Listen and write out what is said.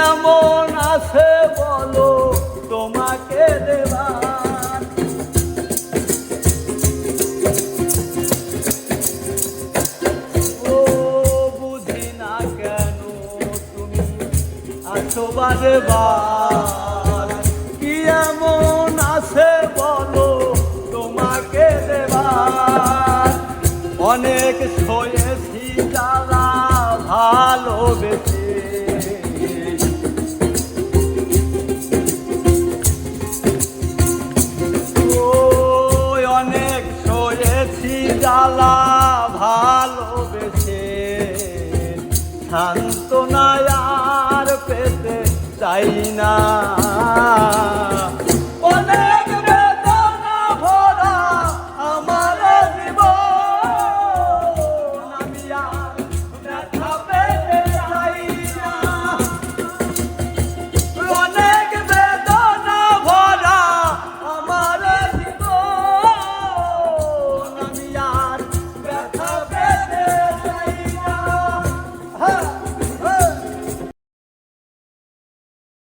এমন আছে বলো তোমাকে দেবার, ও বুঝি না কেন তুমি আছো বারে বার। কি এমন আছে বলো তোমাকে দেবার, অনেক সয়েছি জ্বালা ভালোবেসে, অনেক সয়েছি জ্বালা ভালোবেসে, সান্ত্বনা আর পেতে চাই না।